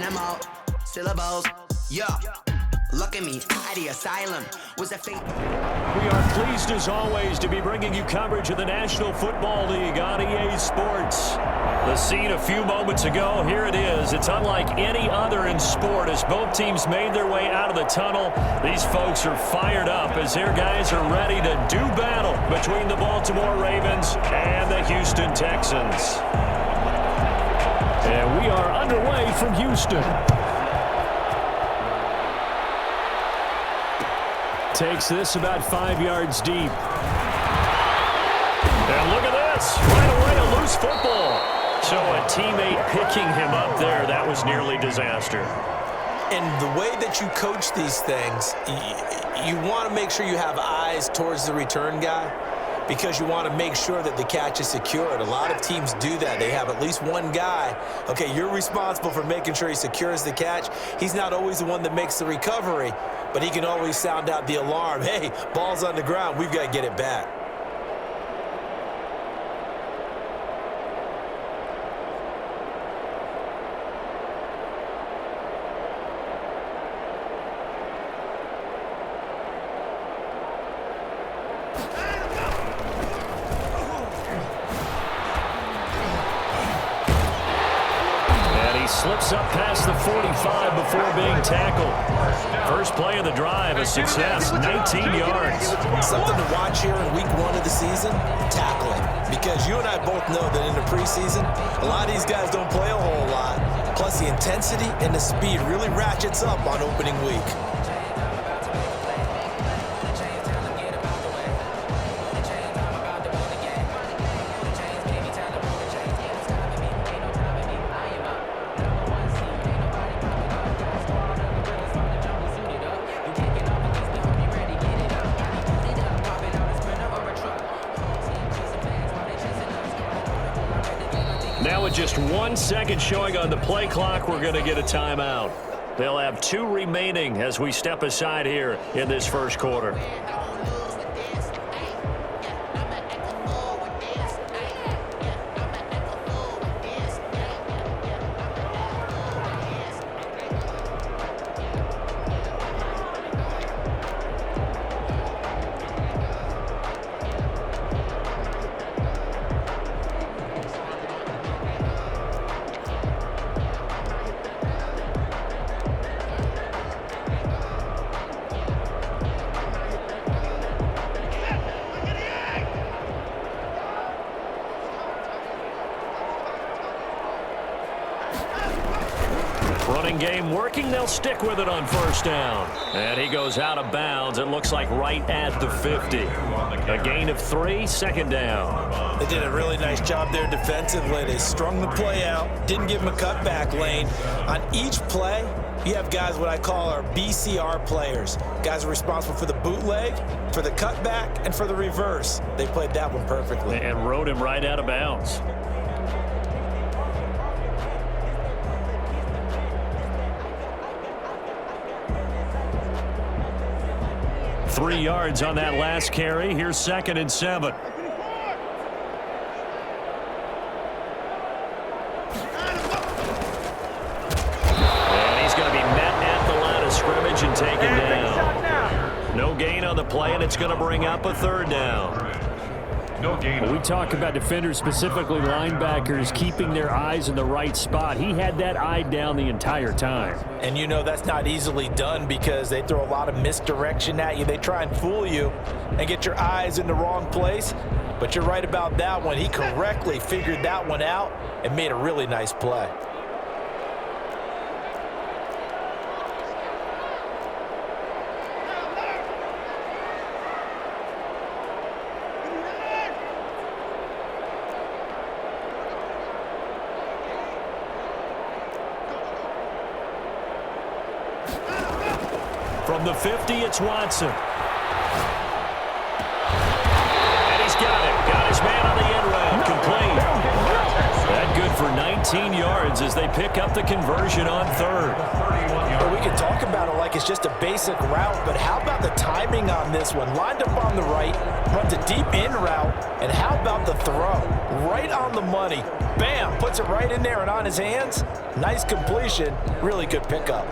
spitting them out. Syllables, yeah. Look at me, at the asylum. Was a fake. We are pleased as always to be bringing you coverage of the National Football League on EA Sports. The scene a few moments ago, here it is. It's unlike any other in sport as both teams made their way out of the tunnel. These folks are fired up as their guys are ready to do battle between the Baltimore Ravens and the Houston Texans. And we are underway from Houston. Takes this about 5 yards deep. And look at this. Right away, a loose football. So a teammate picking him up there, that was nearly disaster. And the way that you coach these things, you want to make sure you have eyes towards the return guy because you want to make sure that the catch is secured. A lot of teams do that. They have at least one guy. Okay, you're responsible for making sure he secures the catch. He's not always the one that makes the recovery, but he can always sound out the alarm. Hey, ball's on the ground. We've got to get it back. Slips up past the 45 before being tackled. First play of the drive, a success, 19 yards. Something to watch here in week 1 of the season, tackling. Because you and I both know that in the preseason, a lot of these guys don't play a whole lot. Plus the intensity and the speed really ratchets up on opening week. Now with just 1 second showing on the play clock, we're going to get a timeout. They'll have 2 remaining as we step aside here in this first quarter. Running game working. They'll stick with it on first down. And he goes out of bounds. It looks like right at the 50. A gain of 3, second down. They did a really nice job there defensively. They strung the play out, didn't give him a cutback lane. On each play, you have guys what I call our BCR players. Guys are responsible for the bootleg, for the cutback, and for the reverse. They played that one perfectly. And rode him right out of bounds. Three yards on that last carry. Here's 2nd and 7. And he's going to be met at the line of scrimmage and taken down. No gain on the play, and it's going to bring up a 3rd down. No gain. We talk about defenders, specifically linebackers, keeping their eyes in the right spot. He had that eye down the entire time. And you know that's not easily done because they throw a lot of misdirection at you. They try and fool you and get your eyes in the wrong place. But you're right about that one. He correctly figured that one out and made a really nice play. From the 50, it's Watson. And he's got it. Got his man on the end round. Complete. That good for 90 19 yards as they pick up the conversion on third. Well, we can talk about it like it's just a basic route, but how about the timing on this one? Lined up on the right, runs a deep in route, and how about the throw? Right on the money. Bam, puts it right in there and on his hands. Nice completion, really good pickup.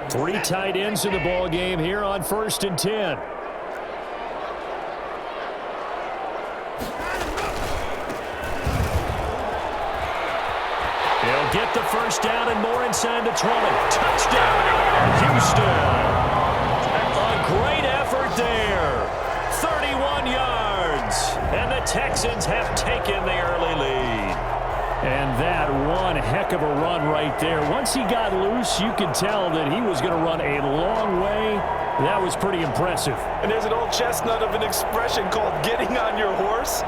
Three tight ends in the ball game here on 1st and 10. He'll get the first down and more inside the 20. Touchdown, Houston. A great effort there. 31 yards. And the Texans have taken the early lead. And that one heck of a run right there. Once he got loose, you could tell that he was going to run a long way. That was pretty impressive. And there's an old chestnut of an expression called getting on your horse.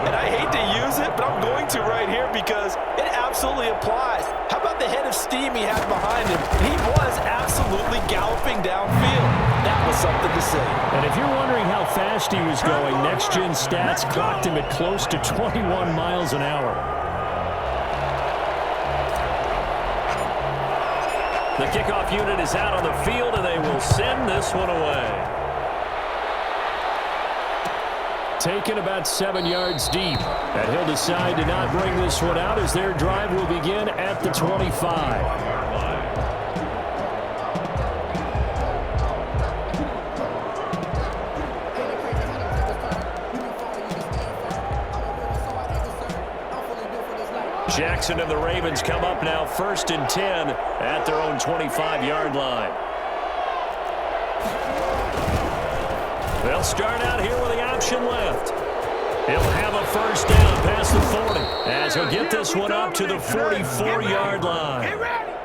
And I hate to use it, but I'm going to right here because it absolutely applies. How about the head of steam he had behind him? He was absolutely galloping downfield. That was something to see. And if you're wondering how fast he was going, Next Gen Stats clocked him at close to 21 miles an hour. The kickoff unit is out on the field, and they will send this one away. Taken about 7 yards deep. And he'll decide to not bring this one out as their drive will begin at the 25. Jackson and the Ravens come up now 1st and 10 at their own 25-yard line. They'll start out here with the option left. He'll have a first down past the 40 as he'll get this one up to the 44-yard line.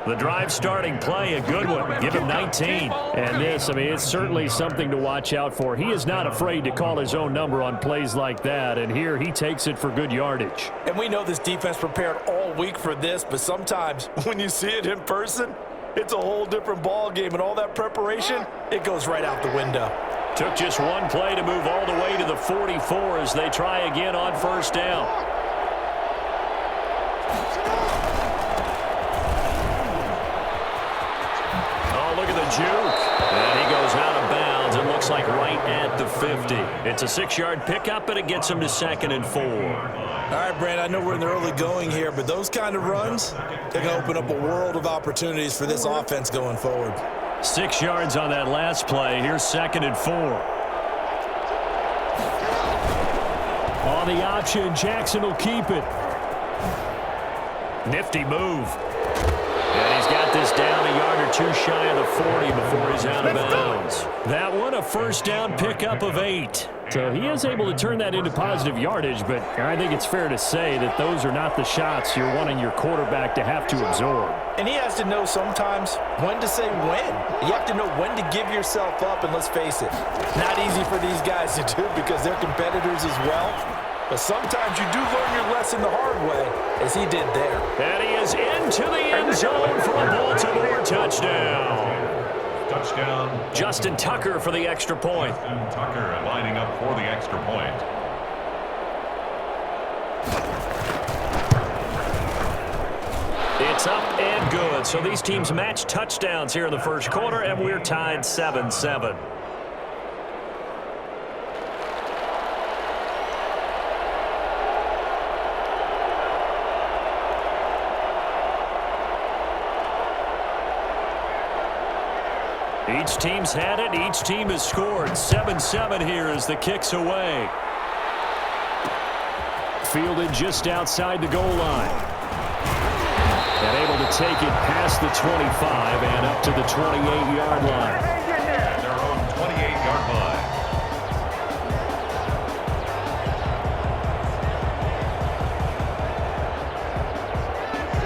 The drive starting play, a good one. Give him 19. And this, I mean, it's certainly something to watch out for. He is not afraid to call his own number on plays like that, and here he takes it for good yardage. And we know this defense prepared all week for this, but sometimes when you see it in person, it's a whole different ball game, and all that preparation, it goes right out the window. Took just one play to move all the way to the 44 as they try again on first down. Oh, look at the juke. And he goes out of bounds. It looks like right at the 50. It's a 6-yard pickup, and it gets him to 2nd and 4. All right, Brand, I know we're in the early going here, but those kind of runs, they're going to open up a world of opportunities for this offense going forward. 6 yards on that last play. Here's 2nd and 4. On the option, Jackson will keep it. Nifty move. And he's got this down a yard or two shy of the 40 before he's out of bounds. That one, a first down pickup of 8. So he is able to turn that into positive yardage, but I think it's fair to say that those are not the shots you're wanting your quarterback to have to absorb. And he has to know sometimes when to say when. You have to know when to give yourself up, and let's face it, not easy for these guys to do because they're competitors as well. But sometimes you do learn your lesson the hard way, as he did there. And he is into the end zone for a Baltimore touchdown. Touchdown. Justin Tucker for the extra point. Justin Tucker lining up for the extra point. It's up and good. So these teams match touchdowns here in the first quarter, and we're tied 7-7. Each team's had it. Each team has scored. 7-7 here as the kick's away. Fielded just outside the goal line. And able to take it past the 25 and up to the 28-yard line. At their own 28-yard line.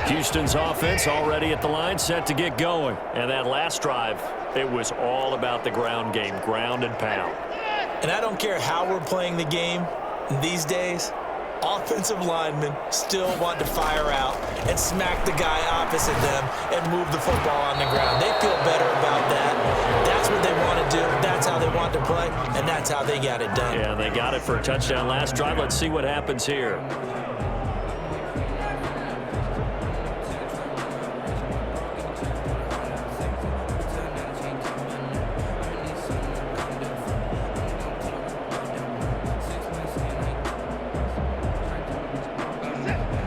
Houston's offense already at the line, set to get going. And that last drive, it was all about the ground game, ground and pound. And I don't care how we're playing the game these days, offensive linemen still want to fire out and smack the guy opposite them and move the football on the ground. They feel better about that. That's what they want to do. That's how they want to play, and that's how they got it done. Yeah, they got it for a touchdown last drive. Let's see what happens here.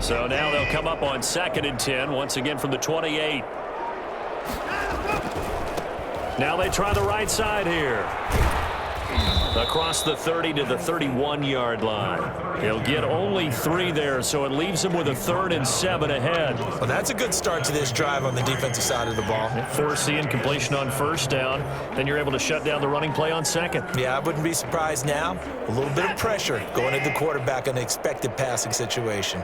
So now they'll come up on 2nd and 10, once again from the 28. Now they try the right side here. Across the 30 to the 31-yard line. He'll get only 3 there, so it leaves him with a 3rd and 7 ahead. Well, that's a good start to this drive on the defensive side of the ball. Forcing completion on 1st down. Then you're able to shut down the running play on 2nd. Yeah, I wouldn't be surprised now. A little bit of pressure going at the quarterback in an expected passing situation.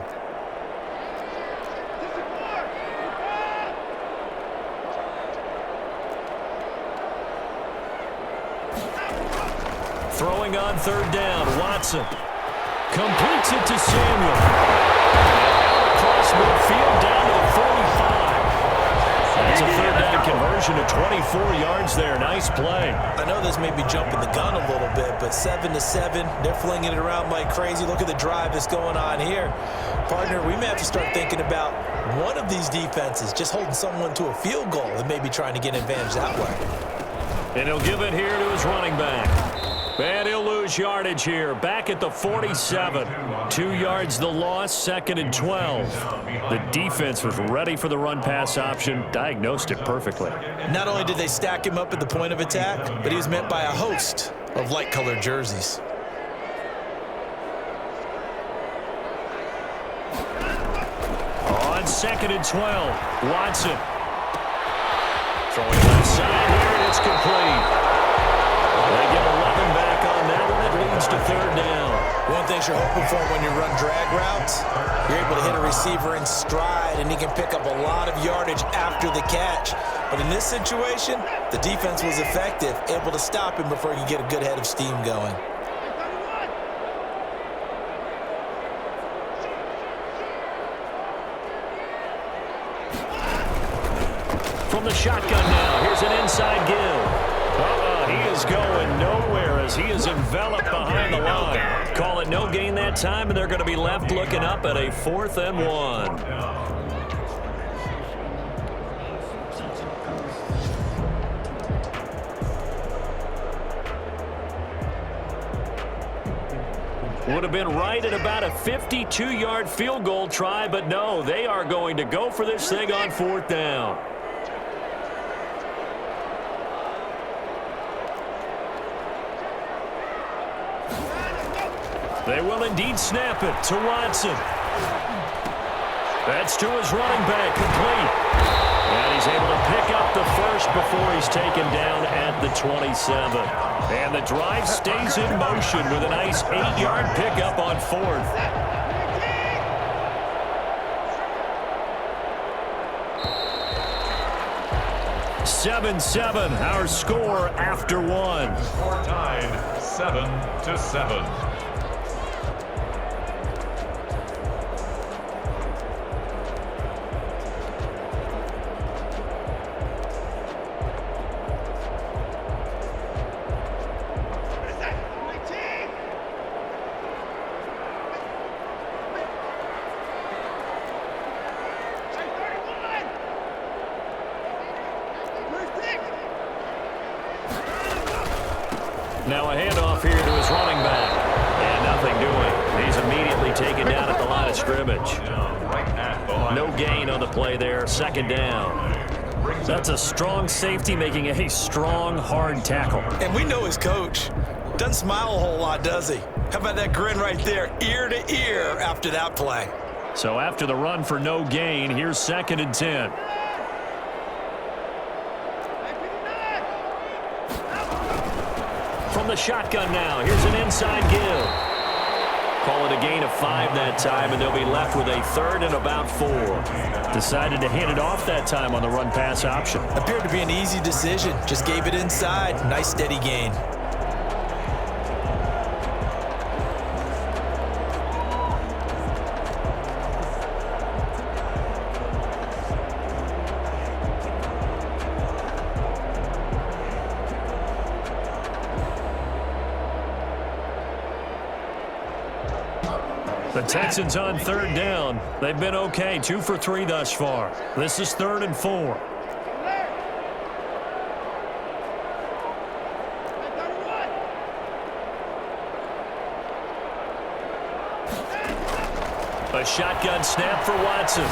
Throwing on 3rd down, Watson completes it to Samuel. Across midfield down to the 45. That's a 3rd down conversion to 24 yards there. Nice play. I know this may be jumping the gun a little bit, but 7-7, they're flinging it around like crazy. Look at the drive that's going on here. Partner, we may have to start thinking about one of these defenses just holding someone to a field goal and maybe trying to get an advantage that way. And he'll give it here to his running back. And he'll lose yardage here. Back at the 47. 2 yards the loss, 2nd and 12. The defense was ready for the run-pass option, diagnosed it perfectly. Not only did they stack him up at the point of attack, but he was met by a host of light-colored jerseys. On 2nd and 12, Watson. Throwing left side here, and it's complete. They get 11 back on that one. It leads to 3rd down. One thing you're hoping for when you run drag routes, you're able to hit a receiver in stride, and he can pick up a lot of yardage after the catch. But in this situation, the defense was effective, able to stop him before he could get a good head of steam going. From the shotgun now, here's an inside give. He is going nowhere as he is enveloped behind the line. Call it no gain that time, and they're going to be left looking up at a 4th and 1. Would have been right at about a 52-yard field goal try, but no, they are going to go for this thing on 4th down. They will indeed snap it to Watson. That's to his running back, complete. And he's able to pick up the 1st before he's taken down at the 27. And the drive stays in motion with a nice 8-yard pickup on 4th. Seven, our score after 1. Score tied 7-7. Now a handoff here to his running back. And nothing doing. He's immediately taken down at the line of scrimmage. No gain on the play there. 2nd down. That's a strong safety making a strong, hard tackle. And we know his coach. Doesn't smile a whole lot, does he? How about that grin right there, ear to ear after that play? So after the run for no gain, here's 2nd and 10. From the shotgun now, here's an inside give. Call it a gain of 5 that time, and they'll be left with a 3rd and about 4. Decided to hand it off that time on the run-pass option. Appeared to be an easy decision. Just gave it inside. Nice steady gain. The Texans on third down. They've been okay, 2 for 3 thus far. This is 3rd and 4. A shotgun snap for Watson.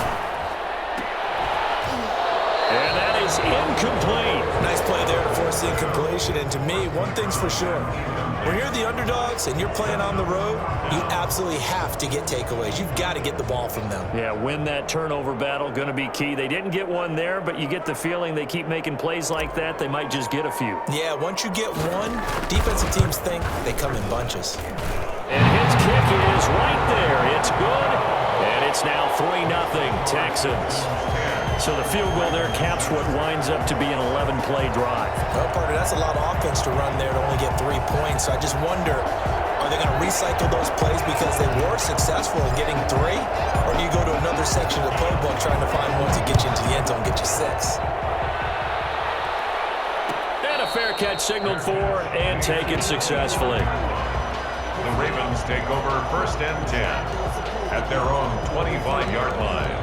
And that is incomplete. Nice play there to force the incompletion. And to me, one thing's for sure. When you're the underdogs and you're playing on the road, you absolutely have to get takeaways. You've got to get the ball from them. Yeah, win that turnover battle, going to be key. They didn't get one there, but you get the feeling they keep making plays like that, they might just get a few. Yeah, once you get one, defensive teams think they come in bunches. And his kick is right there. It's good, and it's now 3-0 Texans. So the field goal there caps what winds up to be an 11-play drive. Well, partner, that's a lot of offense to run there to only get 3 points. So I just wonder, are they going to recycle those plays because they were successful in getting 3? Or do you go to another section of the playbook trying to find one to get you into the end zone and get you 6? And a fair catch signaled for and taken successfully. The Ravens take over 1st and 10 at their own 25-yard line.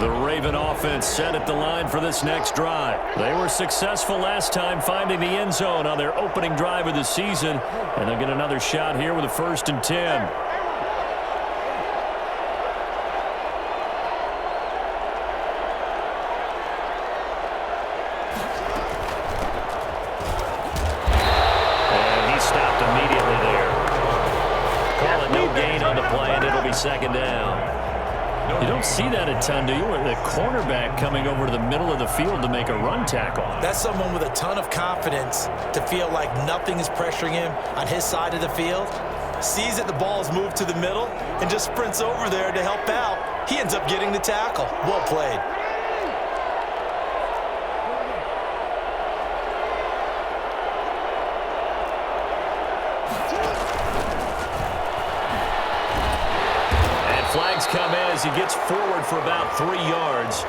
The Raven offense set at the line for this next drive. They were successful last time finding the end zone on their opening drive of the season, and they'll get another shot here with a 1st and 10. And he stopped immediately there. Call it no gain on the play, and it'll be 2nd down. You don't see that a ton, do you? The cornerback coming over to the middle of the field to make a run tackle. That's someone with a ton of confidence to feel like nothing is pressuring him on his side of the field. Sees that the ball is moved to the middle and just sprints over there to help out. He ends up getting the tackle. Well played. Flags come in as he gets forward for about 3 yards.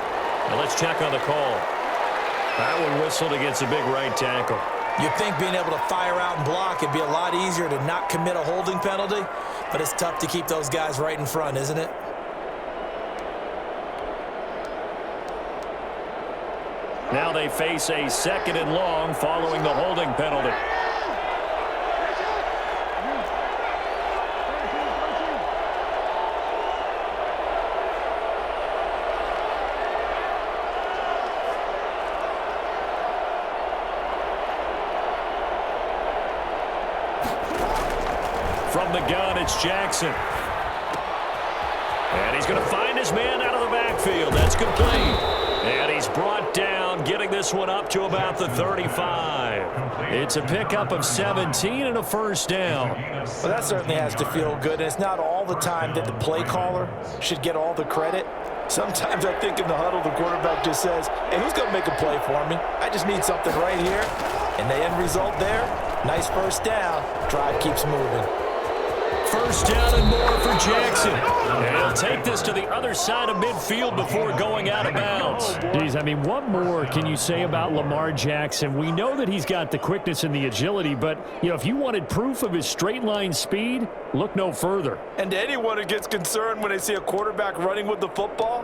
Now let's check on the call. That one whistled against a big right tackle. You'd think being able to fire out and block, it'd be a lot easier to not commit a holding penalty, but it's tough to keep those guys right in front, isn't it? Now they face a 2nd and long following the holding penalty. From the gun, it's Jackson. And he's going to find his man out of the backfield. That's complete. And he's brought down, getting this one up to about the 35. It's a pickup of 17 and a 1st down. Well, that certainly has to feel good. And it's not all the time that the play caller should get all the credit. Sometimes I think in the huddle, the quarterback just says, hey, who's going to make a play for me? I just need something right here. And the end result there, nice 1st down. Drive keeps moving. 1st down and more for Jackson. And he'll take this to the other side of midfield before going out of bounds. Geez, I mean, what more can you say about Lamar Jackson? We know that he's got the quickness and the agility, but, you know, if you wanted proof of his straight line speed, look no further. And to anyone who gets concerned when they see a quarterback running with the football,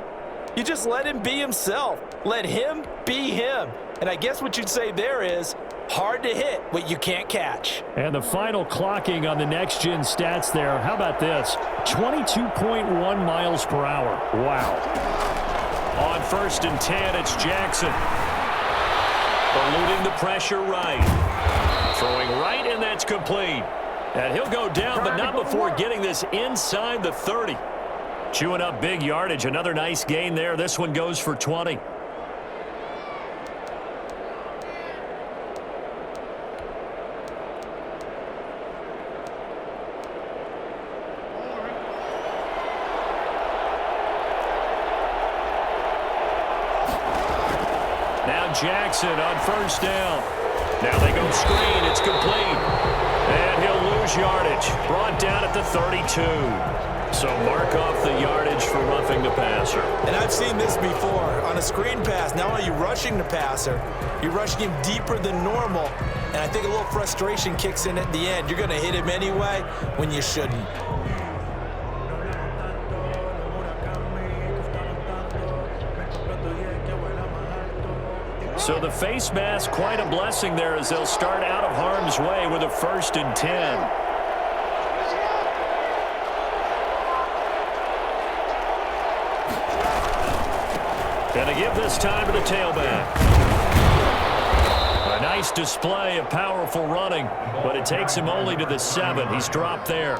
you just let him be himself. Let him be him. And I guess what you'd say there is, hard to hit what you can't catch. And the final clocking on the next-gen stats there, how about this? 22.1 miles per hour. Wow. On 1st and 10, it's Jackson. Eluding the pressure right. Throwing right, and that's complete. And he'll go down, but not before getting this inside the 30. Chewing up big yardage. Another nice gain there. This one goes for 20. Jackson on 1st down. Now they go screen. It's complete. And he'll lose yardage. Brought down at the 32. So mark off the yardage for roughing the passer. passer. And I've seen this before. On a screen pass, not only are you rushing the passer, you're rushing him deeper than normal. And I think a little frustration kicks in at the end. You're going to hit him anyway when you shouldn't. So the face mask, quite a blessing there as they'll start out of harm's way with a 1st and 10. Gonna give this time to the tailback. A nice display of powerful running, but it takes him only to the 7. He's dropped there.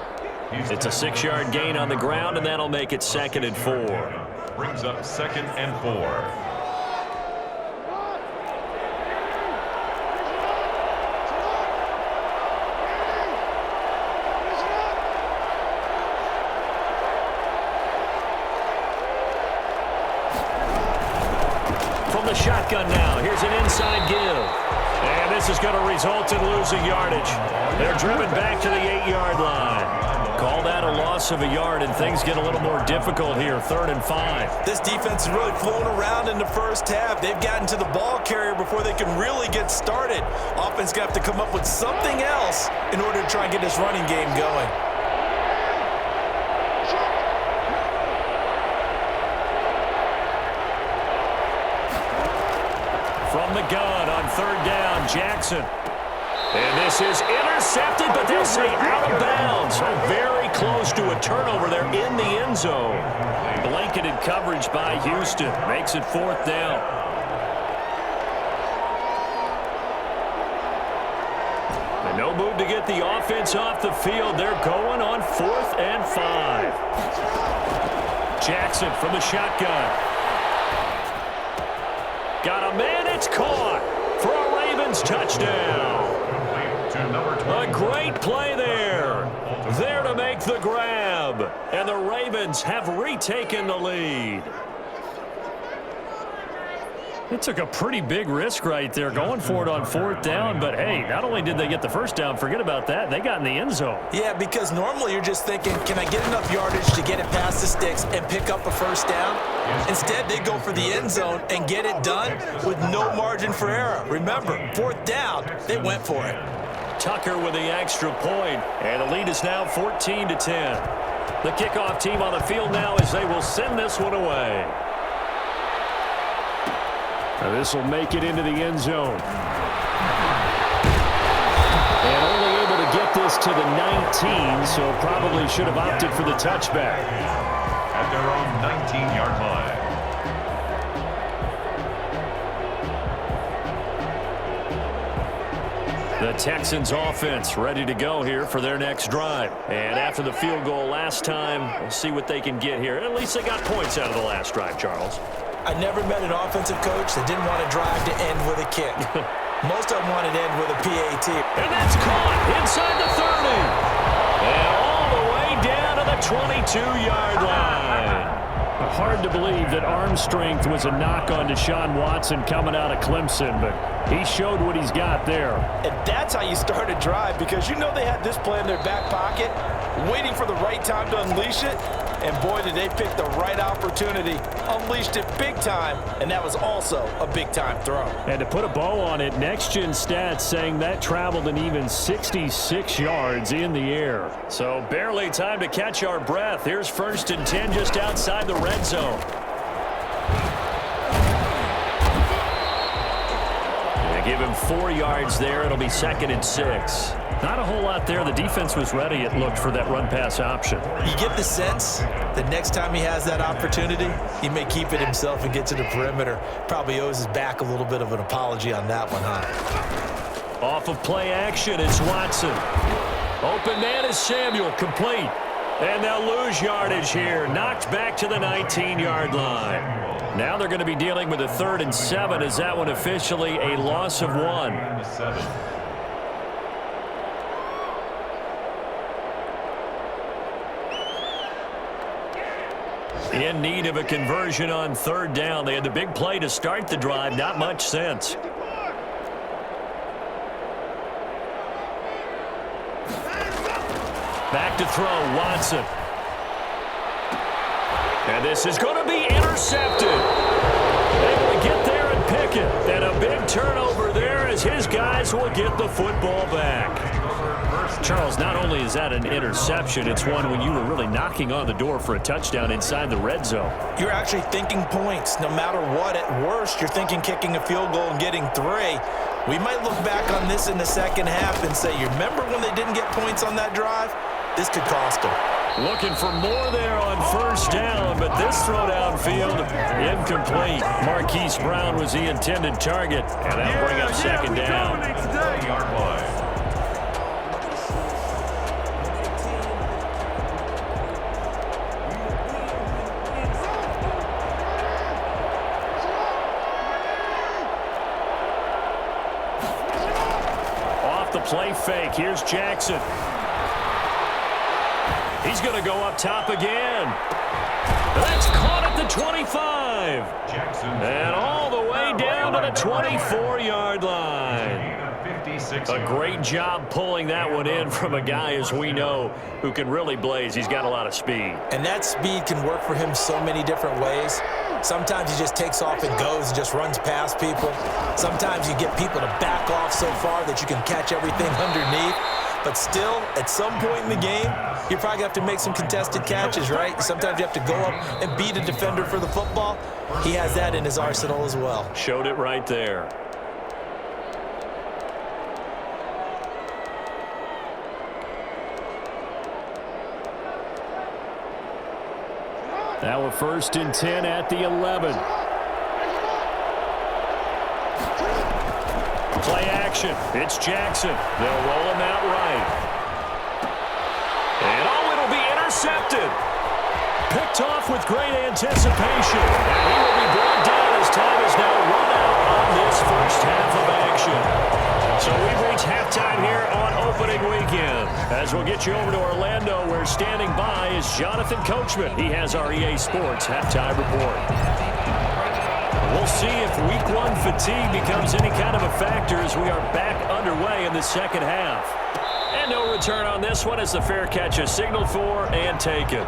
It's a 6-yard gain on the ground, and that'll make it 2nd and 4. Brings up 2nd and 4. The shotgun now. Here's an inside give. And this is going to result in losing yardage. They're driven back to the 8-yard line. Call that a loss of a yard, and things get a little more difficult here. 3rd and 5. This defense is really flown around in the first half. They've gotten to the ball carrier before they can really get started. Offense got to come up with something else in order to try and get this running game going. From the gun on 3rd down, Jackson. And this is intercepted, but they'll say out of bounds. So very close to a turnover there in the end zone. Blanketed coverage by Houston. Makes it 4th down. And no move to get the offense off the field. They're going on 4th and 5. Jackson from the shotgun. Got a man, it's caught for a Ravens touchdown. A great play there. There to make the grab. And the Ravens have retaken the lead. It took a pretty big risk right there going for it on 4th down. But, hey, not only did they get the 1st down, forget about that, they got in the end zone. Yeah, because normally you're just thinking, can I get enough yardage to get it past the sticks and pick up a 1st down? Instead, they go for the end zone and get it done with no margin for error. Remember, 4th down, they went for it. Tucker with the extra point, and the lead is now 14-10. The kickoff team on the field now as they will send this one away. Now this will make it into the end zone. And only able to get this to the 19, so probably should have opted for the touchback. At their own 19-yard line. The Texans offense ready to go here for their next drive. And after the field goal last time, we'll see what they can get here. At least they got points out of the last drive, Charles. I never met an offensive coach that didn't want to drive to end with a kick. Most of them wanted to end with a PAT. And that's caught inside the 30. And all the way down to the 22-yard line. Hard to believe that arm strength was a knock on Deshaun Watson coming out of Clemson, but he showed what he's got there. And that's how you start a drive, because you know they had this play in their back pocket, waiting for the right time to unleash it. And boy, did they pick the right opportunity, unleashed it big time, and that was also a big-time throw. And to put a bow on it, Next Gen Stats saying that traveled an even 66 yards in the air. So barely time to catch our breath. Here's 1st and 10 just outside the red zone. They give him 4 yards there. It'll be 2nd and 6. Not a whole lot there. The defense was ready, it looked, for that run-pass option. You get the sense that next time he has that opportunity, he may keep it himself and get to the perimeter. Probably owes his back a little bit of an apology on that one, huh? Off of play action, it's Watson. Open man is Samuel, complete. And they'll lose yardage here. Knocked back to the 19-yard line. Now they're going to be dealing with a 3rd and 7. Is that one officially a loss of 1? In need of a conversion on 3rd down. They had the big play to start the drive. Not much sense. Back to throw, Watson. And And this is going to be intercepted. Able to get there and pick it. And a big turnover there as his guys will get the football back. Charles, not only is that an interception, it's one when you were really knocking on the door for a touchdown inside the red zone. You're actually thinking points. No matter what, at worst, you're thinking kicking a field goal and getting 3. We might look back on this in the second half and say, you remember when they didn't get points on that drive? This could cost them. Looking for more there on first down, but this throw downfield, incomplete. Marquise Brown was the intended target, and that'll bring up second down. Yard line. Off the play fake, here's Jackson. He's going to go up top again. That's caught at the 25. Jackson. And all the way down to the 24-yard line. A great job pulling that one in from a guy, as we know, who can really blaze. He's got a lot of speed. And that speed can work for him so many different ways. Sometimes he just takes off and goes and just runs past people. Sometimes you get people to back off so far that you can catch everything underneath. But still, at some point in the game, you're probably going to have to make some contested catches, right? Sometimes you have to go up and beat a defender for the football. He has that in his arsenal as well. Showed it right there. Now a 1st and 10 at the 11. Play action. It's Jackson. They'll roll him out right. And it'll be intercepted. Picked off with great anticipation. And he will be brought down as time is now run out on this first half of action. So we've reached halftime here on opening weekend. As we'll get you over to Orlando, where standing by is Jonathan Coachman. He has our EA Sports halftime report. We'll see if week 1 fatigue becomes any kind of a factor as we are back underway in the second half. And no return on this one as the fair catch is signaled for and taken.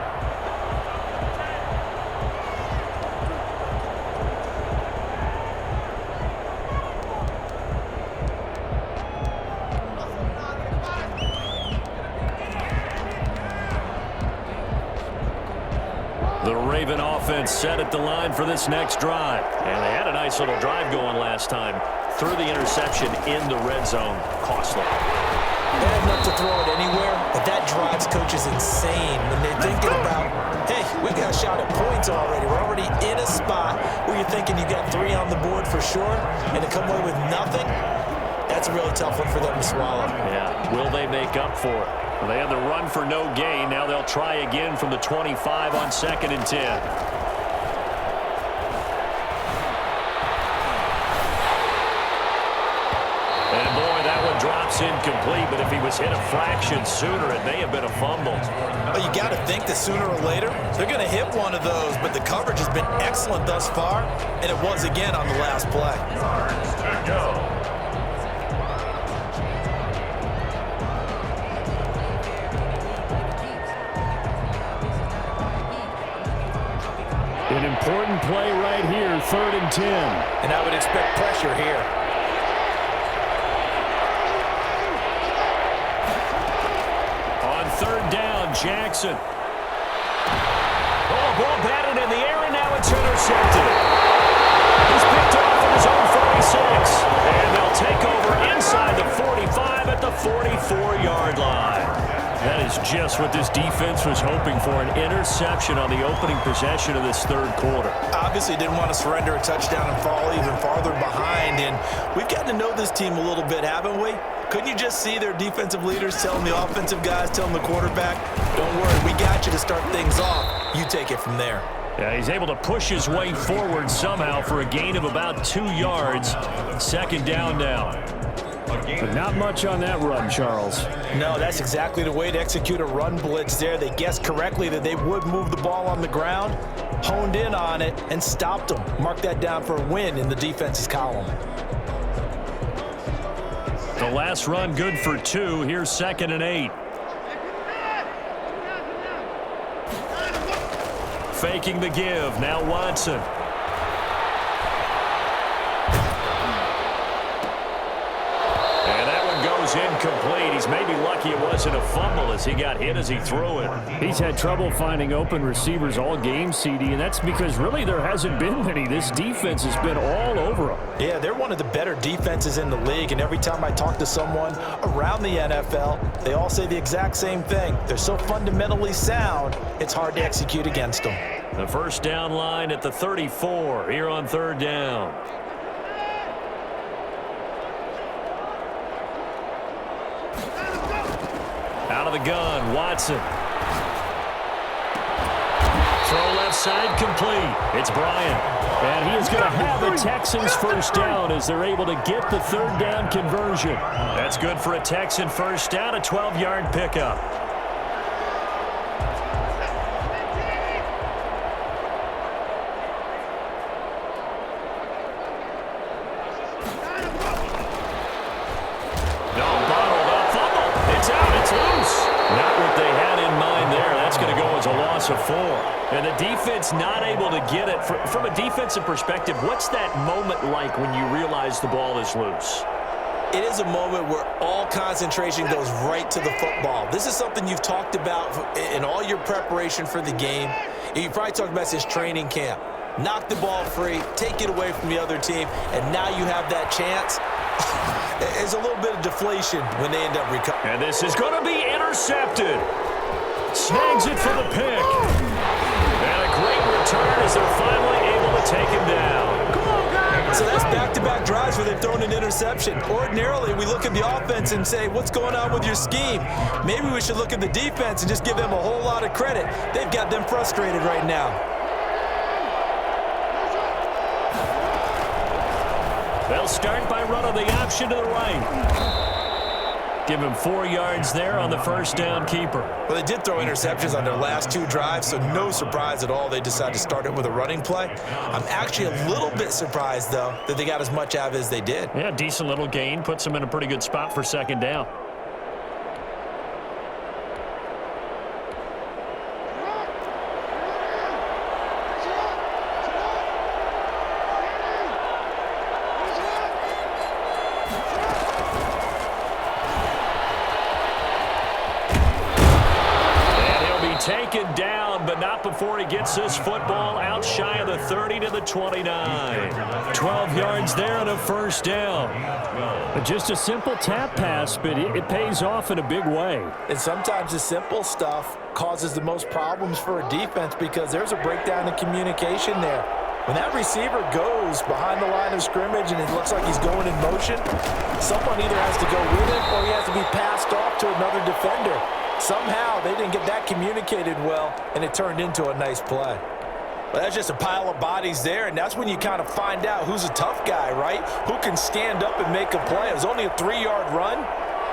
The Raven offense set at the line for this next drive. And they had a nice little drive going last time. Threw the interception in the red zone. Costly. They had enough to throw it anywhere, but that drives coaches insane when they're thinking about, hey, we got a shot at points already. We're already in a spot where you're thinking you got 3 on the board for sure, and to come away with nothing, that's a really tough one for them to swallow. Yeah. Will they make up for it? Well, they had the run for no gain. Now they'll try again from the 25 on 2nd and 10. And boy, that one drops incomplete, but if he was hit a fraction sooner, it may have been a fumble. Well, you got to think that sooner or later, they're going to hit one of those, but the coverage has been excellent thus far, and it was again on the last play. Yards to go. An important play right here, 3rd and 10. And I would expect pressure here. On 3rd down, Jackson. Oh, ball batted in the air, and now it's intercepted. He's picked off at his own 46. And they'll take over inside the 45 at the 44-yard line. That is just what this defense was hoping for, an interception on the opening possession of this 3rd quarter. Obviously didn't want to surrender a touchdown and fall even farther behind, and we've gotten to know this team a little bit, haven't we? Couldn't you just see their defensive leaders telling the offensive guys, telling the quarterback, don't worry, we got you to start things off. You take it from there. Yeah, he's able to push his way forward somehow for a gain of about 2 yards. 2nd down now. But not much on that run, Charles. No, that's exactly the way to execute a run blitz there. They guessed correctly that they would move the ball on the ground, honed in on it, and stopped them. Mark that down for a win in the defense's column. The last run good for 2. Here's 2nd and 8. faking the give. Now Watson. And that one goes incomplete. He's maybe lucky it wasn't a fumble as he got hit as he threw it. He's had trouble finding open receivers all game, CD, and that's because really there hasn't been many. This defense has been all over him. Yeah, they're one of the better defenses in the league, and every time I talk to someone around the NFL, they all say the exact same thing. They're so fundamentally sound, it's hard to execute against them. The first down line at the 34 here on third down. Out of the gun, Watson. Throw left side complete. It's Bryant. And he is going to have the Texans first down as they're able to get the third down conversion. That's good for a Texan first down, a 12-yard pickup. Of 4. And the defense not able to get it. From a defensive perspective, what's that moment like when you realize the ball is loose? It is a moment where all concentration goes right to the football. This is something you've talked about in all your preparation for the game. You probably talked about since training camp. Knock the ball free, take it away from the other team, and now you have that chance. There's a little bit of deflation when they end up recovering. And this is going to be intercepted. Snags it for the pick. And a great return as they're finally able to take him down. So that's back-to-back drives where they've thrown an interception. Ordinarily, we look at the offense and say, what's going on with your scheme? Maybe we should look at the defense and just give them a whole lot of credit. They've got them frustrated right now. They'll start by running the option to the right. Give him 4 yards there on the first down keeper. Well, they did throw interceptions on their last 2 drives, so no surprise at all they decided to start it with a running play. I'm actually a little bit surprised, though, that they got as much out of it as they did. Yeah, decent little gain. Puts them in a pretty good spot for second down. Taken down, but not before he gets this football out shy of the 30 to the 29. 12 yards there and a first down. Just a simple tap pass, but it pays off in a big way. And sometimes the simple stuff causes the most problems for a defense because there's a breakdown in communication there. When that receiver goes behind the line of scrimmage and it looks like he's going in motion, someone either has to go with him or he has to be passed off to another defender. Somehow they didn't get that communicated well, and it turned into a nice play. Well, that's just a pile of bodies there, and that's when you kind of find out who's a tough guy, right? Who can stand up and make a play. It was only a 3-yard run,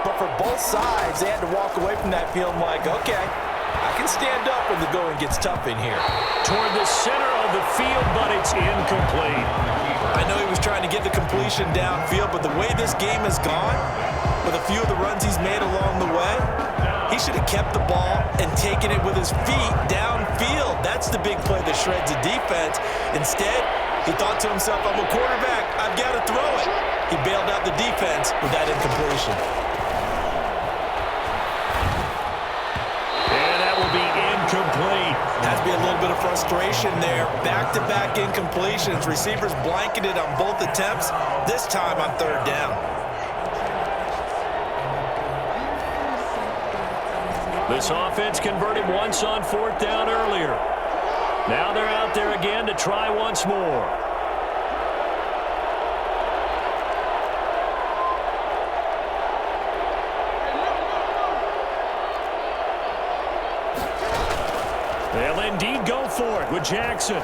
but for both sides, they had to walk away from that feeling like, okay, I can stand up when the going gets tough in here. Toward the center of the field, but it's incomplete. I know he was trying to get the completion downfield, but the way this game has gone, with a few of the runs he's made along the way, he should have kept the ball and taken it with his feet downfield. That's the big play that shreds the defense. Instead, he thought to himself, I'm a quarterback. I've got to throw it. He bailed out the defense with that incompletion. And that will be incomplete. Has to be a little bit of frustration there. Back-to-back incompletions. Receivers blanketed on both attempts, this time on third down. This offense converted once on fourth down earlier. Now they're out there again to try once more. They'll indeed go for it with Jackson.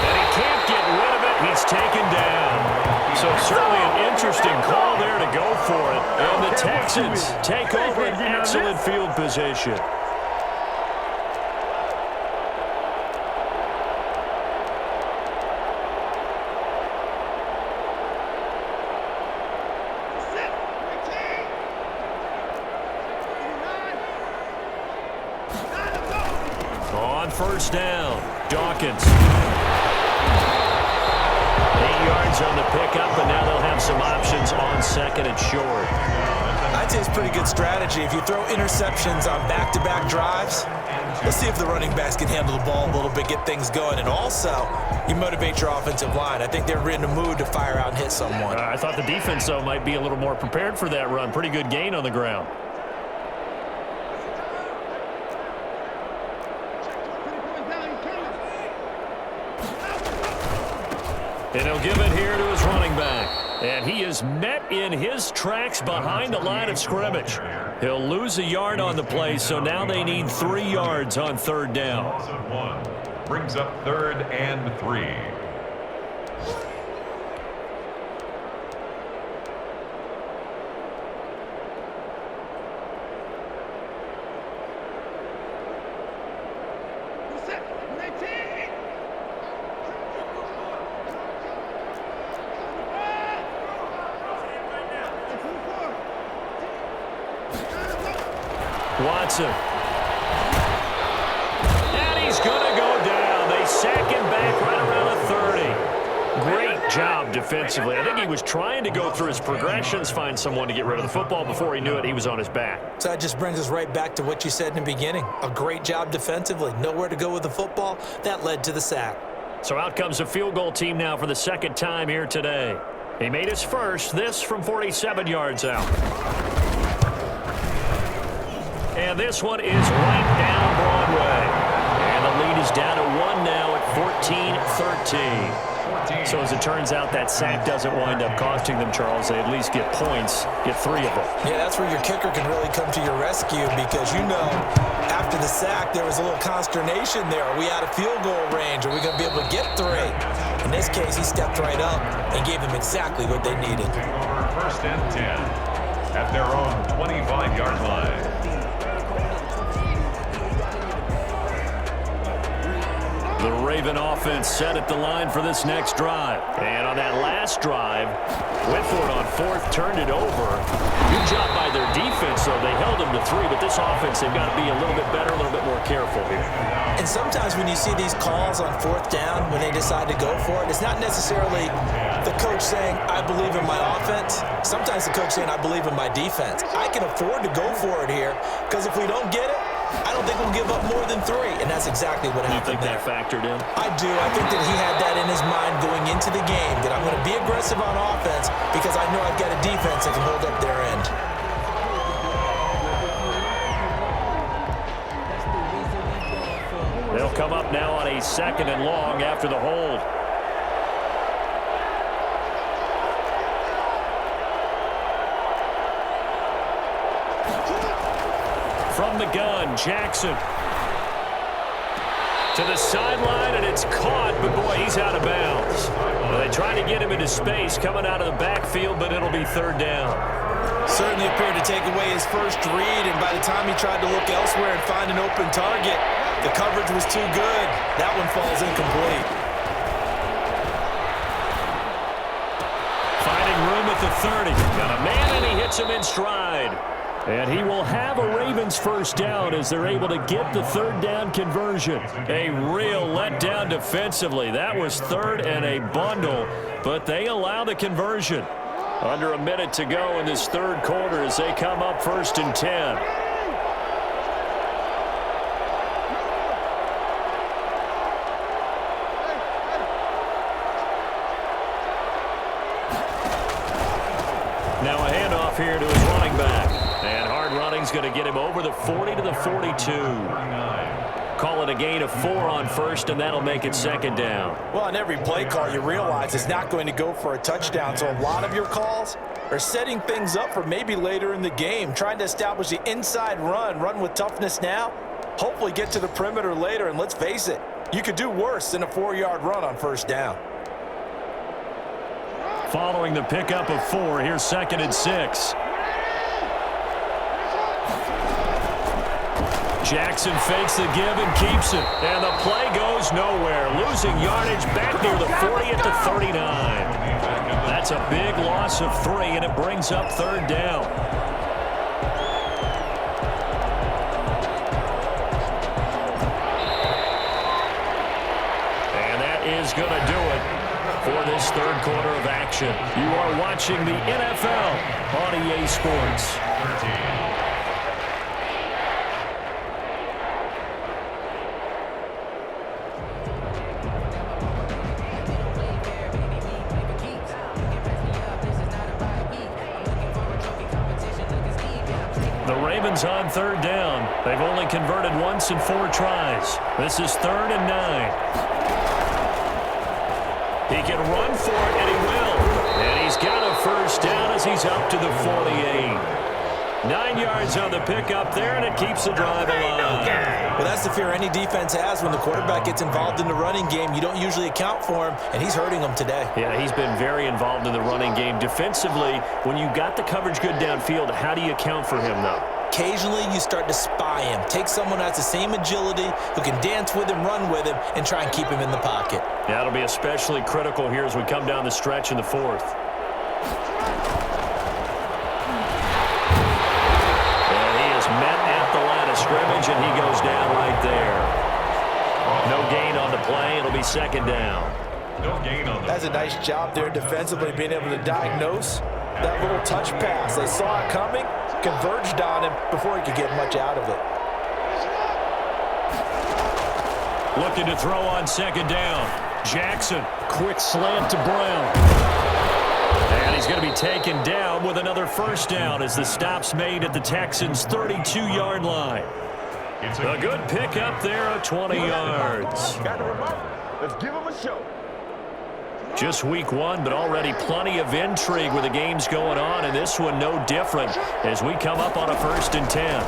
And he can't get rid of it. He's taken down. So certainly an interesting call there to go for it. And the Texans take over an excellent field position. On first down, Dawkins. 8 yards on the pickup, and now they'll have some options on second and short. I'd say it's pretty good strategy. If you throw interceptions on back-to-back drives, let's see if the running backs can handle the ball a little bit, get things going, and also you motivate your offensive line. I think they're in a mood to fire out and hit someone. I thought the defense, though, might be a little more prepared for that run. Pretty good gain on the ground. And he'll give it here to his running back. And he is met in his tracks behind the line of scrimmage. He'll lose a yard on the play, so now they need 3 yards on third down. Brings up 3rd and 3. Watson. And he's going to go down. They sack him back right around the 30. Great job defensively. I think he was trying to go through his progressions, find someone to get rid of the football. Before he knew it, he was on his back. So that just brings us right back to what you said in the beginning. A great job defensively. Nowhere to go with the football. That led to the sack. So out comes a field goal team now for the second time here today. He made his first, this from 47 yards out. And this one is right down Broadway. And the lead is down to 1 now at 14-13. So as it turns out, that sack doesn't wind up costing them, Charles. They at least get points, get 3 of them. Yeah, that's where your kicker can really come to your rescue because, you know, after the sack, there was a little consternation there. Are we out of field goal range? Are we going to be able to get 3? In this case, he stepped right up and gave them exactly what they needed. Over 1st and 10 at their own 25-yard line. The Raven offense set at the line for this next drive. And on that last drive, went for it on 4th, turned it over. Good job by their defense, though. They held them to 3, but this offense, they've got to be a little bit better, a little bit more careful here. And sometimes when you see these calls on 4th down, when they decide to go for it, it's not necessarily the coach saying, I believe in my offense. Sometimes the coach saying, I believe in my defense. I can afford to go for it here because if we don't get it, I don't think we'll give up more than 3, and that's exactly what happened. You think that factored in? I do. I think that he had that in his mind going into the game, that I'm going to be aggressive on offense because I know I've got a defense that can hold up their end. They'll come up now on a 2nd and long after the hold. From the gun, Jackson to the sideline, and it's caught, but boy, he's out of bounds. Well, they try to get him into space coming out of the backfield, but it'll be 3rd down. Certainly appeared to take away his first read, and by the time he tried to look elsewhere and find an open target, the coverage was too good. That one falls incomplete. Finding room at the 30. Got a man, and he hits him in stride. And he will have a Ravens first down as they're able to get the 3rd down conversion. A real letdown defensively. That was 3rd and a bundle, but they allow the conversion. Under a minute to go in this 3rd quarter as they come up 1st and 10. Now a handoff here to his running back. And hard running's going to get him over the 40 to the 42. Call it a gain of 4 on 1st, and that'll make it 2nd down. Well, on every play call, you realize it's not going to go for a touchdown. So a lot of your calls are setting things up for maybe later in the game, trying to establish the inside run with toughness now, hopefully get to the perimeter later. And let's face it, you could do worse than a 4-yard run on 1st down. Following the pickup of 4, here's 2nd and 6. Jackson fakes the give and keeps it. And the play goes nowhere. Losing yardage back near the 40 at the 39. That's a big loss of 3, and it brings up 3rd down. going to do it for this third quarter of action. You are watching the NFL on EA Sports. 13. The Ravens on third down. They've only converted once in 4 tries. This is 3rd and 9. He can run for it, and he will. And he's got a first down as he's up to the 48. 9 yards on the pickup there, and it keeps the drive alive. Well, that's the fear any defense has when the quarterback gets involved in the running game. You don't usually account for him, and he's hurting them today. Yeah, he's been very involved in the running game. Defensively, when you got the coverage good downfield, how do you account for him, though? Occasionally, you start to spy him. Take someone that has the same agility, who can dance with him, run with him, and try and keep him in the pocket. That'll be especially critical here as we come down the stretch in the 4th. Met at the line of scrimmage, and he goes down right there. No gain on the play. It'll be 2nd down. No gain on the That's a nice job there defensively, being able to diagnose that little touch pass. They saw it coming, converged on him before he could get much out of it. Looking to throw on 2nd down. Jackson, quick slant to Brown. And he's going to be taken down with another first down as the stop's made at the Texans' 32-yard line. A good pickup there of 20 yards. Let's give him a show. Just week 1, but already plenty of intrigue with the games going on, and this one no different as we come up on a 1st and 10.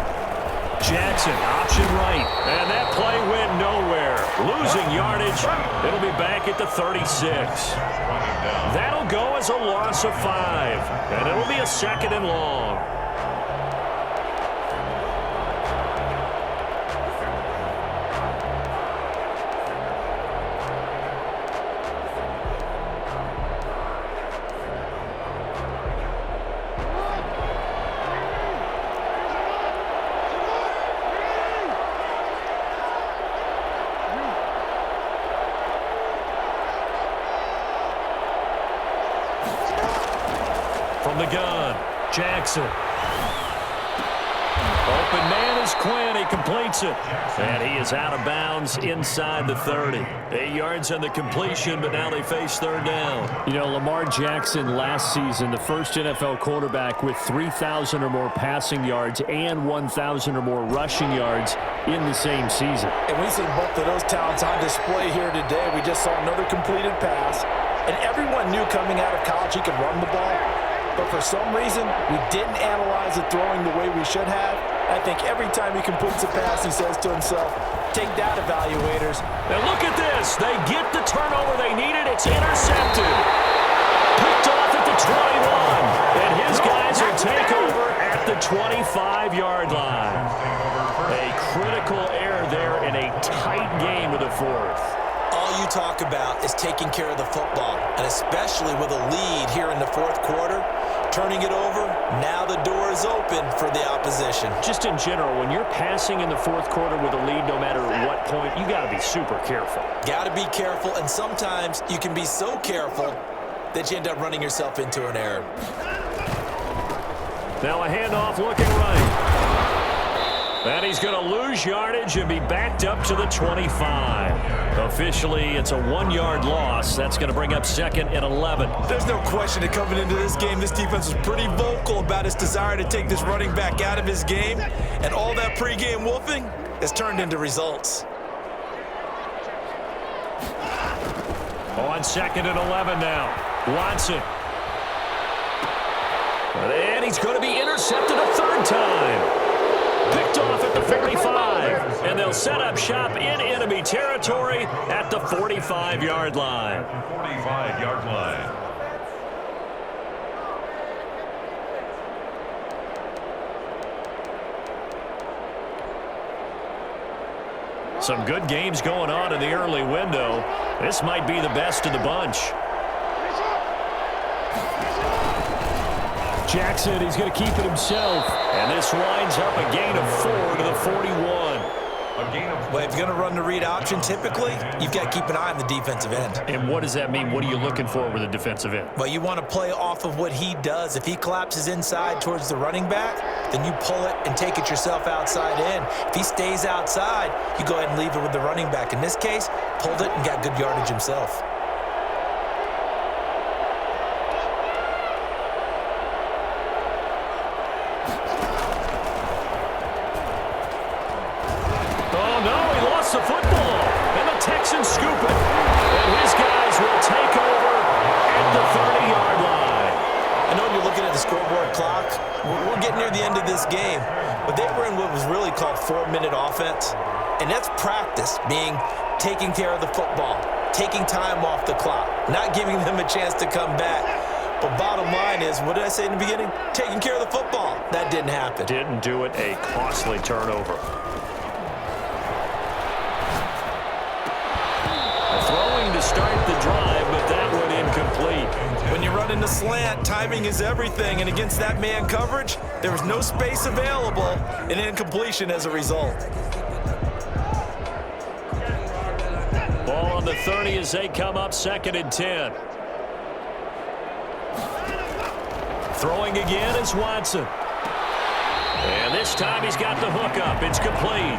Jackson, option right, and that play went nowhere. Losing yardage. It'll be back at the 36. That'll go as a loss of 5, and it'll be a 2nd and long. From the gun, Jackson. Open man is Quinn. He completes it. And he is out of bounds inside the 30. 8 yards on the completion, but now they face 3rd down. You know, Lamar Jackson last season, the first NFL quarterback with 3,000 or more passing yards and 1,000 or more rushing yards in the same season. And we see both of those talents on display here today. We just saw another completed pass. And everyone knew coming out of college he could run the ball. But for some reason, we didn't analyze the throwing the way we should have. I think every time he completes a pass, he says to himself, take that, evaluators. And look at this. They get the turnover they needed. It's intercepted. Picked off at the 21. And his guys will take over at the 25-yard line. A critical error there in a tight game of the 4th. All you talk about is taking care of the football, and especially with a lead here in the 4th quarter, turning it over, now the door is open for the opposition. Just in general, when you're passing in the 4th quarter with a lead, no matter what point, you got to be super careful. Got to be careful, and sometimes you can be so careful that you end up running yourself into an error. Now a handoff looking right. And he's going to lose yardage and be backed up to the 25. Officially, it's a 1-yard loss. That's going to bring up 2nd and 11. There's no question that coming into this game, this defense was pretty vocal about its desire to take this running back out of his game. And all that pregame wolfing has turned into results. On 2nd and 11 now. Watson. And he's going to be intercepted a 3rd time. Picked off at the 45, and they'll set up shop in enemy territory at the 45-yard line. 45-yard line. Some good games going on in the early window. This might be the best of the bunch. Jackson, he's going to keep it himself. And this winds up a gain of 4 to the 41. A gain of Well, if you're going to run the read option, typically, you've got to keep an eye on the defensive end. And what does that mean? What are you looking for with a defensive end? Well, you want to play off of what he does. If he collapses inside towards the running back, then you pull it and take it yourself outside in. If he stays outside, you go ahead and leave it with the running back. In this case, pulled it and got good yardage himself. The football, and the Texans scoop it. And his guys will take over at the 30-yard line. I know you're looking at the scoreboard clock. We're getting near the end of this game, but they were in what was really called 4-minute offense, and that's practice, being taking care of the football, taking time off the clock, not giving them a chance to come back. But bottom line is, what did I say in the beginning? Taking care of the football. That didn't happen. Didn't do it. A costly turnover. To start the drive, but that one incomplete. When you're running the slant, timing is everything, and against that man coverage, there was no space available, and incompletion as a result. Ball on the 30 as they come up 2nd and 10. Throwing again is Watson. And this time he's got the hook up. It's complete.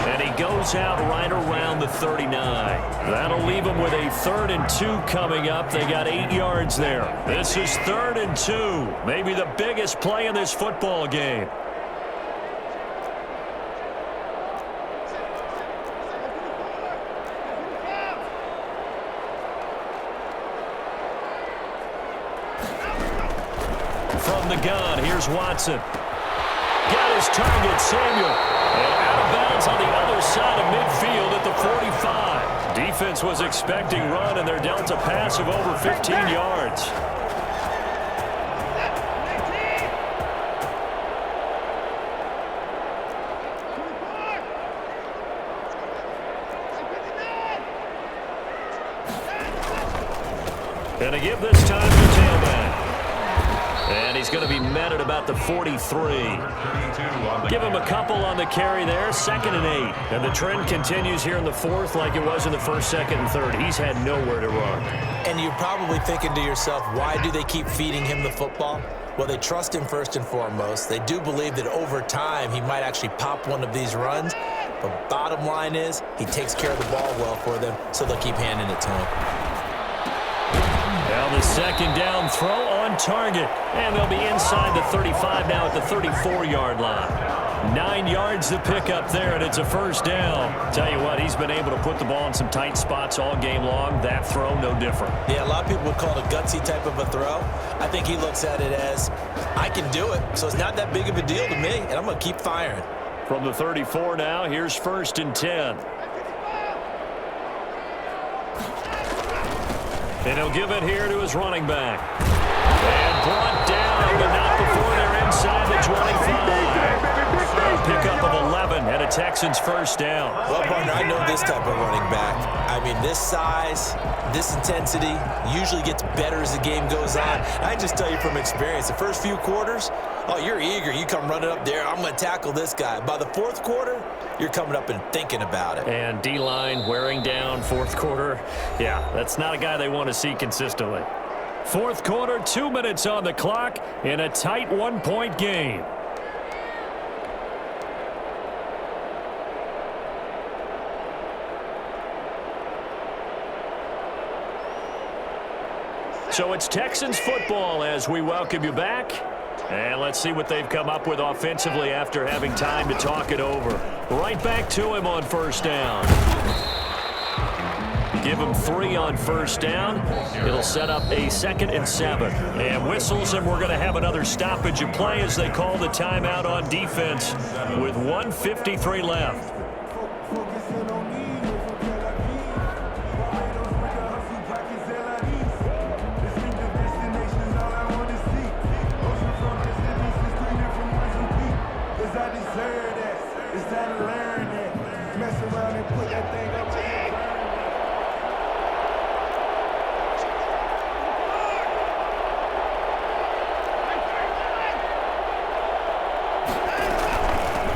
And he goes out right around the 39. That'll leave him with a 3rd and 2 coming up. They got 8 yards there. This is 3rd and 2. Maybe the biggest play in this football game. From the gun, here's Watson. Got his target, Samuel. And out of bounds on the other side of midfield at the 45. Defense was expecting run, and they're dealt a pass of over 15 yards. And a give this time to tailback. And he's going to be met at about the 43. Give him a couple on the carry there, 2nd and 8. And the trend continues here in the 4th like it was in the 1st, 2nd, and 3rd. He's had nowhere to run. And you're probably thinking to yourself, why do they keep feeding him the football? Well, they trust him first and foremost. They do believe that over time he might actually pop one of these runs. But bottom line is, he takes care of the ball well for them, so they'll keep handing it to him. Now the 2nd down throw on target. And they'll be inside the 35 now at the 34-yard line. 9 yards to pick up there, and it's a 1st down. Tell you what, he's been able to put the ball in some tight spots all game long. That throw, no different. Yeah, a lot of people would call it a gutsy type of a throw. I think he looks at it as, I can do it, so it's not that big of a deal to me, and I'm going to keep firing. From the 34 now, here's 1st and 10. And he'll give it here to his running back. And brought down, but not before they're inside the 25. Pickup of 11 and a Texans 1st down. Well, partner, I know this type of running back. I mean, this size, this intensity usually gets better as the game goes on. I can just tell you from experience, the first few quarters, oh, you're eager. You come running up there, I'm going to tackle this guy. By the 4th quarter, you're coming up and thinking about it. And D-line wearing down 4th quarter. Yeah, that's not a guy they want to see consistently. 4th quarter, 2 minutes on the clock in a tight 1-point game. So it's Texans football as we welcome you back. And let's see what they've come up with offensively after having time to talk it over. Right back to him on 1st down. Give him 3 on 1st down. It'll set up a 2nd and 7. And whistles, and we're going to have another stoppage of play as they call the timeout on defense with 1:53 left.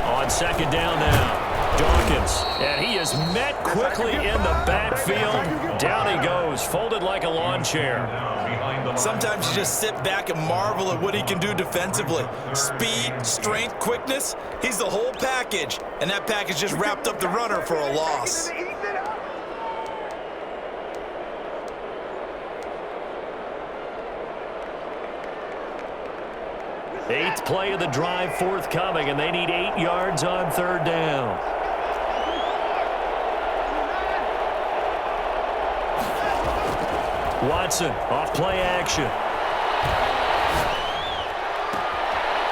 On 2nd down now. Dog seconds. And he is met quickly in the backfield. Down he goes, folded like a lawn chair. Sometimes you just sit back and marvel at what he can do defensively. Speed, strength, quickness, he's the whole package. And that package just wrapped up the runner for a loss. Eighth play of the drive forthcoming, and they need 8 yards on third down. Watson off play action.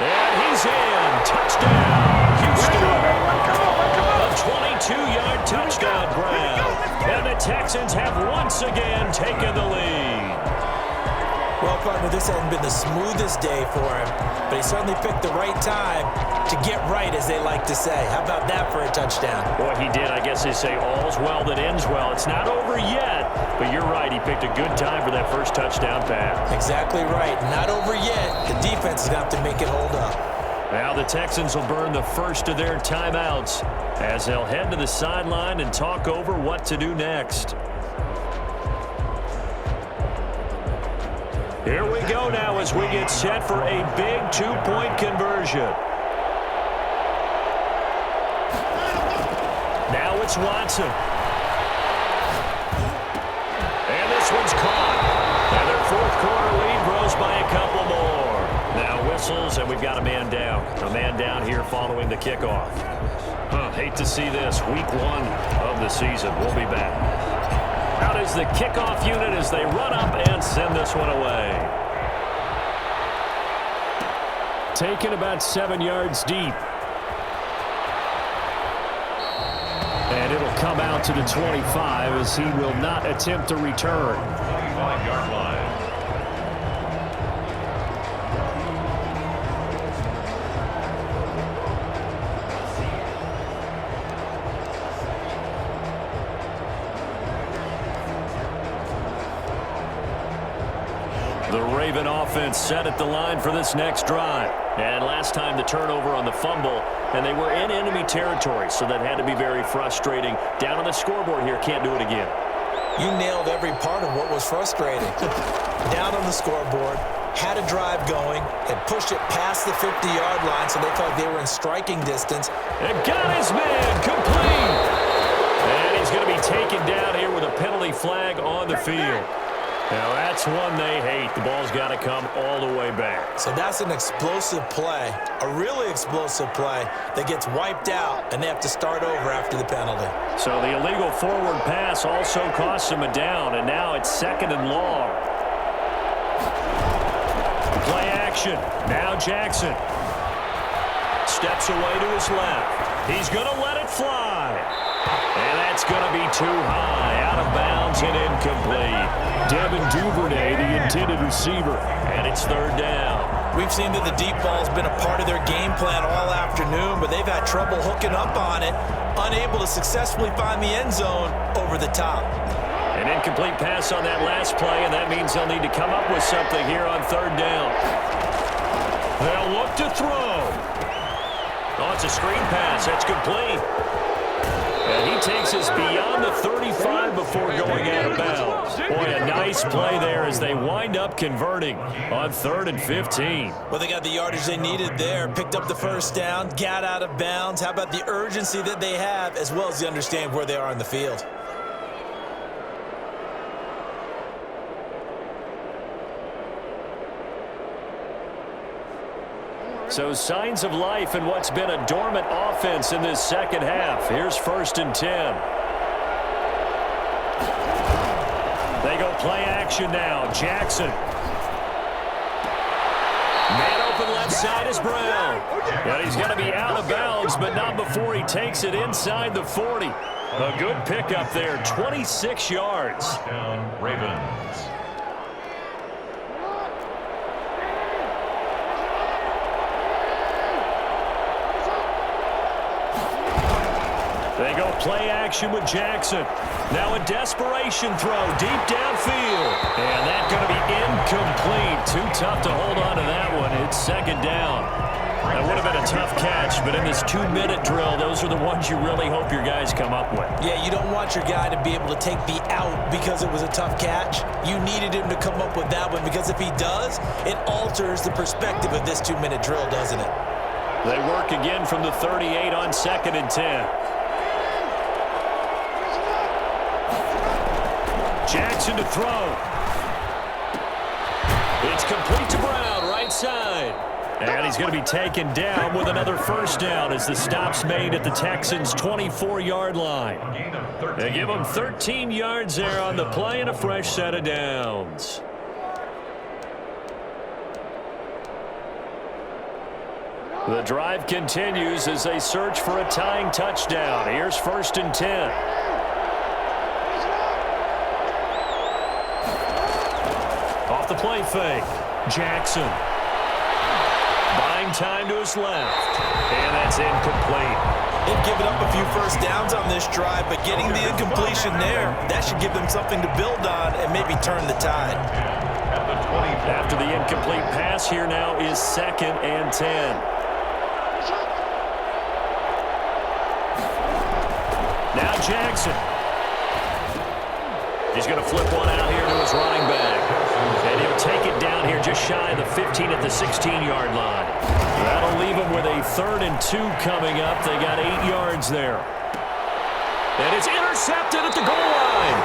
And he's in. Touchdown, Houston. A 22-yard touchdown grab. And the Texans have once again taken the lead. Well, partner, this hasn't been the smoothest day for him, but he certainly picked the right time to get right, as they like to say. How about that for a touchdown? Boy, he did. I guess they say all's well that ends well. It's not over yet, but you're right. He picked a good time for that first touchdown pass. Exactly right. Not over yet. The defense is going to have to make it hold up. Now the Texans will burn the first of their timeouts as they'll head to the sideline and talk over what to do next. Here we go now as we get set for a big two-point conversion. Now it's Watson. And this one's caught. And their fourth quarter lead grows by a couple more. Now whistles, and we've got a man down. A man down here following the kickoff. Hate to see this. Week 1 of the season. We'll be back. Out is the kickoff unit as they run up and send this one away. Taken about 7 yards deep. And it'll come out to the 25 as he will not attempt to return. 25-yard line. The Raven offense set at the line for this next drive. And last time the turnover on the fumble, and they were in enemy territory, so that had to be very frustrating. Down on the scoreboard here, can't do it again. You nailed every part of what was frustrating. Down on the scoreboard, had a drive going, and pushed it past the 50-yard line, so they felt like they were in striking distance. And got his man complete. And he's going to be taken down here with a penalty flag on the field. Now, that's one they hate. The ball's got to come all the way back. So that's an explosive play, a really explosive play that gets wiped out, and they have to start over after the penalty. So the illegal forward pass also costs him a down, and now it's 2nd and long. Play action. Now Jackson. Steps away to his left. He's going to let it fly. And that's going to be too high, out of bounds and incomplete. Devin Duvernay, the intended receiver, and it's 3rd down. We've seen that the deep ball's been a part of their game plan all afternoon, but they've had trouble hooking up on it, unable to successfully find the end zone over the top. An incomplete pass on that last play, and that means they'll need to come up with something here on 3rd down. They'll look to throw. Oh, it's a screen pass. That's complete. And he takes us beyond the 35 before going out of bounds. Boy, a nice play there as they wind up converting on 3rd and 15. Well, they got the yardage they needed there, picked up the first down, got out of bounds. How about the urgency that they have, as well as they understand where they are in the field? So signs of life in what's been a dormant offense in this second half. Here's 1st and 10. They go play action now. Jackson. Man open left side is Brown. And he's going to be out of bounds, but not before he takes it inside the 40. A good pickup there, 26 yards. Touchdown, Ravens. They go play action with Jackson. Now a desperation throw deep downfield. And that's going to be incomplete. Too tough to hold on to that one. It's 2nd down. That would have been a tough catch, but in this 2-minute drill, those are the ones you really hope your guys come up with. Yeah, you don't want your guy to be able to take the out because it was a tough catch. You needed him to come up with that one, because if he does, it alters the perspective of this 2-minute drill, doesn't it? They work again from the 38 on 2nd and 10. Jackson to throw. It's complete to Brown, right side. And he's going to be taken down with another first down as the stop's made at the Texans' 24-yard line. They give him 13 yards there on the play and a fresh set of downs. The drive continues as they search for a tying touchdown. Here's 1st and 10. Off the play fake. Jackson. Buying time to his left. And that's incomplete. They've given up a few first downs on this drive, but getting the incompletion there, that should give them something to build on and maybe turn the tide. After the incomplete pass, here now is 2nd and 10. Now Jackson. He's going to flip one out here to his running back. And he'll take it down here just shy of the 15 at the 16-yard line. That'll leave him with a 3rd and 2 coming up. They got 8 yards there. And it's intercepted at the goal line.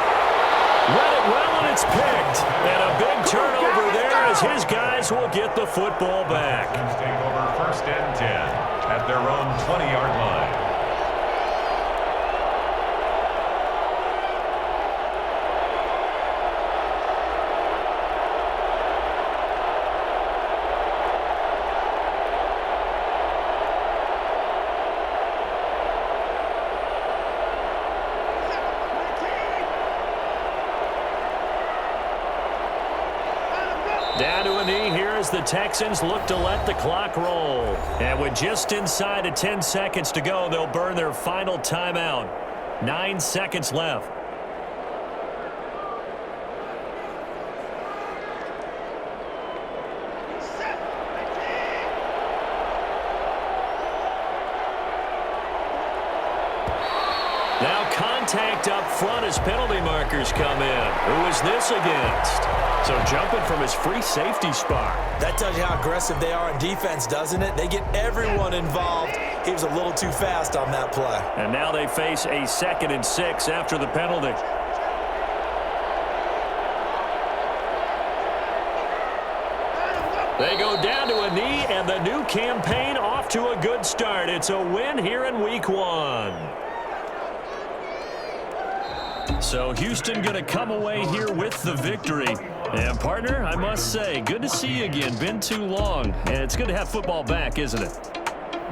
Read it well, and it's picked. And a big turnover there as his guys will get the football back. Take over 1st and 10 at their own 20-yard line. Down to a knee here as the Texans look to let the clock roll. And with just inside of 10 seconds to go, they'll burn their final timeout. 9 seconds left. Now contact up front as penalty markers come in. Who is this against? So jumping from his free safety spot. That tells you how aggressive they are in defense, doesn't it? They get everyone involved. He was a little too fast on that play. And now they face a 2nd and 6 after the penalty. They go down to a knee, and the new campaign off to a good start. It's a win here in Week 1. So Houston going to come away here with the victory. And, partner, I must say, good to see you again. Been too long. And it's good to have football back, isn't it?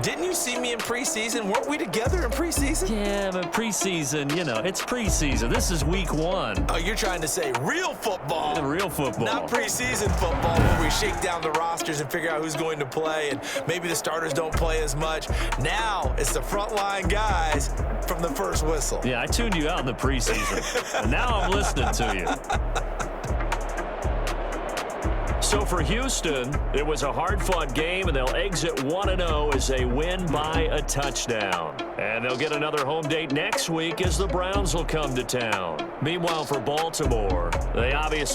Didn't you see me in preseason? Weren't we together in preseason? Yeah, but preseason, you know, it's preseason. This is Week 1. Oh, you're trying to say real football. Real football. Not preseason football where we shake down the rosters and figure out who's going to play, and maybe the starters don't play as much. Now it's the frontline guys from the first whistle. Yeah, I tuned you out in the preseason. And now I'm listening to you. So for Houston, it was a hard-fought game, and they'll exit 1-0 as they win by a touchdown. And they'll get another home date next week as the Browns will come to town. Meanwhile, for Baltimore, they obviously